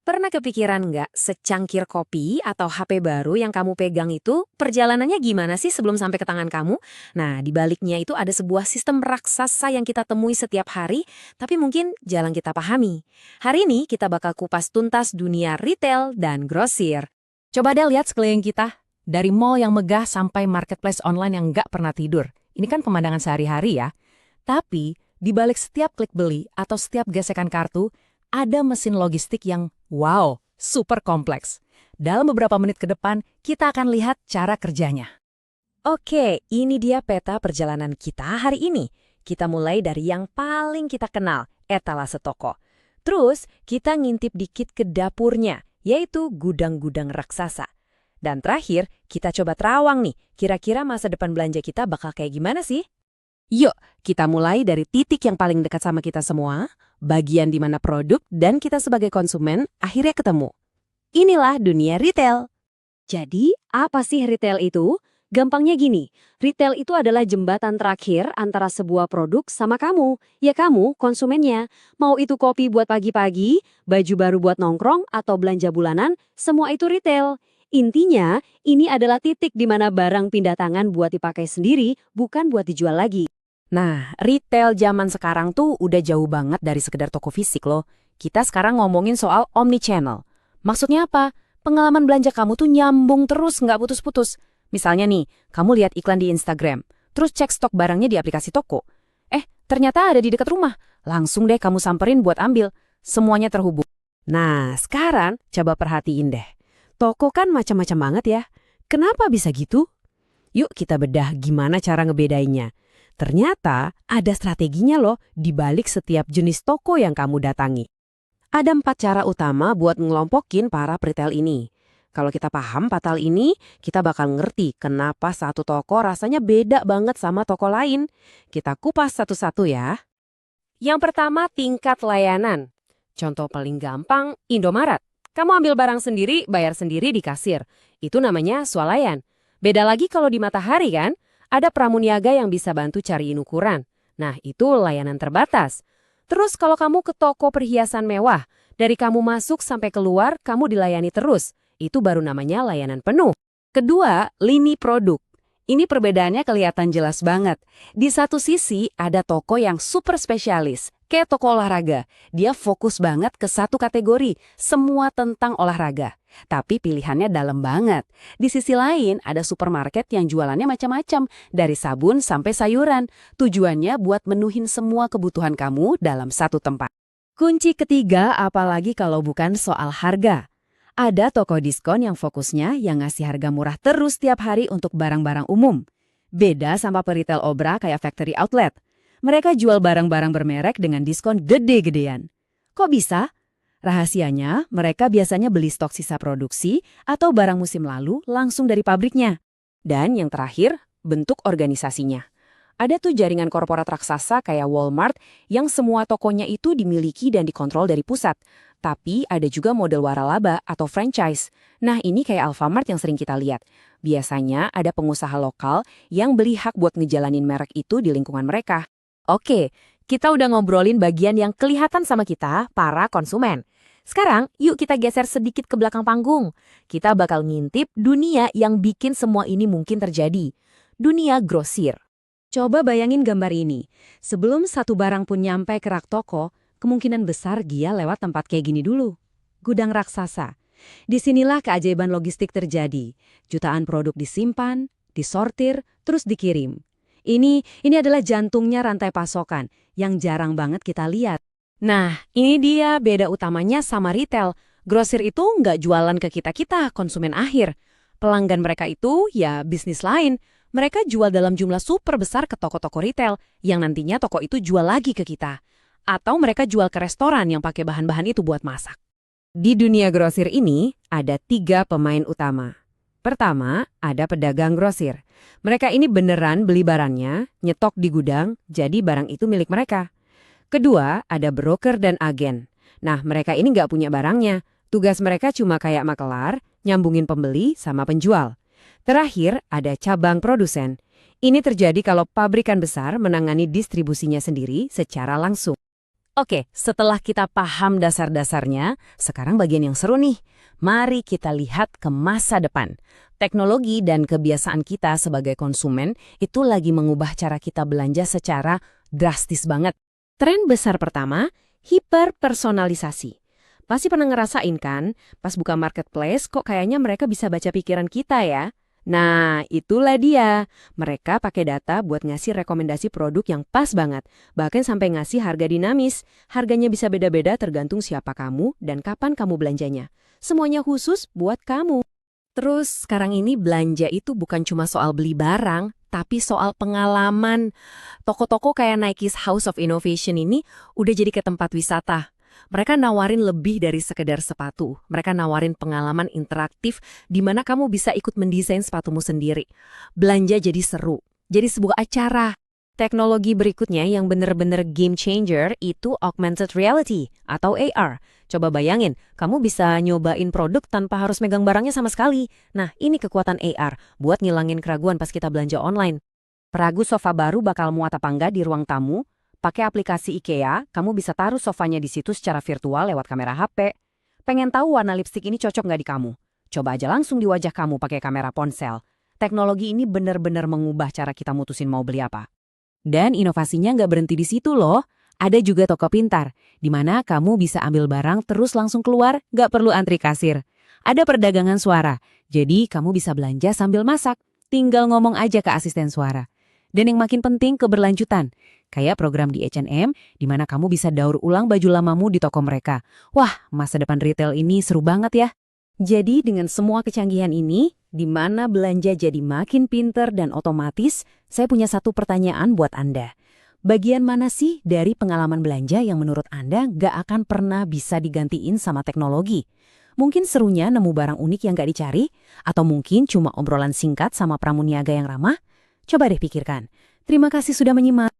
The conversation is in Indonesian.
Pernah kepikiran nggak secangkir kopi atau HP baru yang kamu pegang itu perjalanannya gimana sih sebelum sampai ke tangan kamu? Nah, di baliknya itu ada sebuah sistem raksasa yang kita temui setiap hari, tapi mungkin jarang kita pahami. Hari ini kita bakal kupas tuntas dunia retail dan grosir. Coba deh lihat sekeliling kita. Dari mall yang megah sampai marketplace online yang nggak pernah tidur. Ini kan pemandangan sehari-hari ya. Tapi, di balik setiap klik beli atau setiap gesekan kartu, ada mesin logistik yang, wow, super kompleks. Dalam beberapa menit ke depan, kita akan lihat cara kerjanya. Oke, ini dia peta perjalanan kita hari ini. Kita mulai dari yang paling kita kenal, etalase toko. Terus, kita ngintip dikit ke dapurnya, yaitu gudang-gudang raksasa. Dan terakhir, kita coba terawang nih, kira-kira masa depan belanja kita bakal kayak gimana sih? Yuk, kita mulai dari titik yang paling dekat sama kita semua, bagian di mana produk dan kita sebagai konsumen akhirnya ketemu. Inilah dunia retail. Jadi, apa sih retail itu? Gampangnya gini, retail itu adalah jembatan terakhir antara sebuah produk sama kamu. Ya kamu, konsumennya. Mau itu kopi buat pagi-pagi, baju baru buat nongkrong, atau belanja bulanan, semua itu retail. Intinya, ini adalah titik di mana barang pindah tangan buat dipakai sendiri, bukan buat dijual lagi. Nah, retail zaman sekarang tuh udah jauh banget dari sekedar toko fisik loh. Kita sekarang ngomongin soal omnichannel. Maksudnya apa? Pengalaman belanja kamu tuh nyambung terus nggak putus-putus. Misalnya nih, kamu lihat iklan di Instagram, terus cek stok barangnya di aplikasi toko. Ternyata ada di dekat rumah. Langsung deh kamu samperin buat ambil. Semuanya terhubung. Nah, sekarang coba perhatiin deh. Toko kan macam-macam banget ya. Kenapa bisa gitu? Yuk kita bedah gimana cara ngebedainnya. Ternyata ada strateginya loh di balik setiap jenis toko yang kamu datangi. Ada 4 cara utama buat ngelompokin para retail ini. Kalau kita paham 4 hal ini, kita bakal ngerti kenapa satu toko rasanya beda banget sama toko lain. Kita kupas satu-satu ya. Yang pertama, tingkat layanan. Contoh paling gampang, Indomaret. Kamu ambil barang sendiri, bayar sendiri di kasir. Itu namanya swalayan. Beda lagi kalau di Matahari kan, ada pramuniaga yang bisa bantu cariin ukuran. Nah, itu layanan terbatas. Terus kalau kamu ke toko perhiasan mewah, dari kamu masuk sampai keluar, kamu dilayani terus. Itu baru namanya layanan penuh. Kedua, lini produk. Ini perbedaannya kelihatan jelas banget. Di satu sisi ada toko yang super spesialis, kayak toko olahraga. Dia fokus banget ke satu kategori, semua tentang olahraga. Tapi pilihannya dalam banget. Di sisi lain ada supermarket yang jualannya macam-macam, dari sabun sampai sayuran. Tujuannya buat menuhin semua kebutuhan kamu dalam satu tempat. Kunci ketiga, apalagi kalau bukan soal harga. Ada toko diskon yang fokusnya yang ngasih harga murah terus tiap hari untuk barang-barang umum. Beda sama peritel obra kayak factory outlet. Mereka jual barang-barang bermerek dengan diskon gede-gedean. Kok bisa? Rahasianya, mereka biasanya beli stok sisa produksi atau barang musim lalu langsung dari pabriknya. Dan yang terakhir, bentuk organisasinya. Ada tuh jaringan korporat raksasa kayak Walmart yang semua tokonya itu dimiliki dan dikontrol dari pusat. Tapi ada juga model waralaba atau franchise. Nah ini kayak Alfamart yang sering kita lihat. Biasanya ada pengusaha lokal yang beli hak buat ngejalanin merek itu di lingkungan mereka. Oke, kita udah ngobrolin bagian yang kelihatan sama kita, para konsumen. Sekarang yuk kita geser sedikit ke belakang panggung. Kita bakal ngintip dunia yang bikin semua ini mungkin terjadi. Dunia grosir. Coba bayangin gambar ini. Sebelum satu barang pun nyampe ke rak toko, kemungkinan besar dia lewat tempat kayak gini dulu. Gudang raksasa. Disinilah keajaiban logistik terjadi. Jutaan produk disimpan, disortir, terus dikirim. Ini adalah jantungnya rantai pasokan yang jarang banget kita lihat. Nah, ini dia beda utamanya sama retail. Grosir itu nggak jualan ke kita-kita, konsumen akhir. Pelanggan mereka itu ya bisnis lain. Mereka jual dalam jumlah super besar ke toko-toko retail yang nantinya toko itu jual lagi ke kita. Atau mereka jual ke restoran yang pakai bahan-bahan itu buat masak. Di dunia grosir ini ada 3 pemain utama. Pertama, ada pedagang grosir. Mereka ini beneran beli barangnya, nyetok di gudang, jadi barang itu milik mereka. Kedua, ada broker dan agen. Nah, mereka ini nggak punya barangnya. Tugas mereka cuma kayak makelar, nyambungin pembeli sama penjual. Terakhir, ada cabang produsen. Ini terjadi kalau pabrikan besar menangani distribusinya sendiri secara langsung. Oke, setelah kita paham dasar-dasarnya, sekarang bagian yang seru nih. Mari kita lihat ke masa depan. Teknologi dan kebiasaan kita sebagai konsumen itu lagi mengubah cara kita belanja secara drastis banget. Tren besar pertama, hiperpersonalisasi. Pasti pernah ngerasain kan, pas buka marketplace kok kayaknya mereka bisa baca pikiran kita ya? Nah, itulah dia. Mereka pakai data buat ngasih rekomendasi produk yang pas banget. Bahkan sampai ngasih harga dinamis. Harganya bisa beda-beda tergantung siapa kamu dan kapan kamu belanjanya. Semuanya khusus buat kamu. Terus sekarang ini belanja itu bukan cuma soal beli barang, tapi soal pengalaman. Toko-toko kayak Nike's House of Innovation ini udah jadi ke tempat wisata. Mereka nawarin lebih dari sekedar sepatu. Mereka nawarin pengalaman interaktif di mana kamu bisa ikut mendesain sepatumu sendiri. Belanja jadi seru, jadi sebuah acara. Teknologi berikutnya yang bener-bener game changer itu augmented reality atau AR. Coba bayangin, kamu bisa nyobain produk tanpa harus megang barangnya sama sekali. Nah, ini kekuatan AR buat ngilangin keraguan pas kita belanja online. Peragu sofa baru bakal muat apa enggak di ruang tamu? Pakai aplikasi IKEA, kamu bisa taruh sofanya di situ secara virtual lewat kamera HP. Pengen tahu warna lipstik ini cocok nggak di kamu? Coba aja langsung di wajah kamu pakai kamera ponsel. Teknologi ini benar-benar mengubah cara kita mutusin mau beli apa. Dan inovasinya nggak berhenti di situ loh. Ada juga toko pintar, di mana kamu bisa ambil barang terus langsung keluar, nggak perlu antri kasir. Ada perdagangan suara, jadi kamu bisa belanja sambil masak. Tinggal ngomong aja ke asisten suara. Dan yang makin penting keberlanjutan. Kayak program di H&M, di mana kamu bisa daur ulang baju lamamu di toko mereka. Wah, masa depan retail ini seru banget ya. Jadi dengan semua kecanggihan ini, di mana belanja jadi makin pinter dan otomatis, saya punya satu pertanyaan buat Anda. Bagian mana sih dari pengalaman belanja yang menurut Anda nggak akan pernah bisa digantiin sama teknologi? Mungkin serunya nemu barang unik yang nggak dicari? Atau mungkin cuma obrolan singkat sama pramuniaga yang ramah? Coba deh pikirkan. Terima kasih sudah menyimak.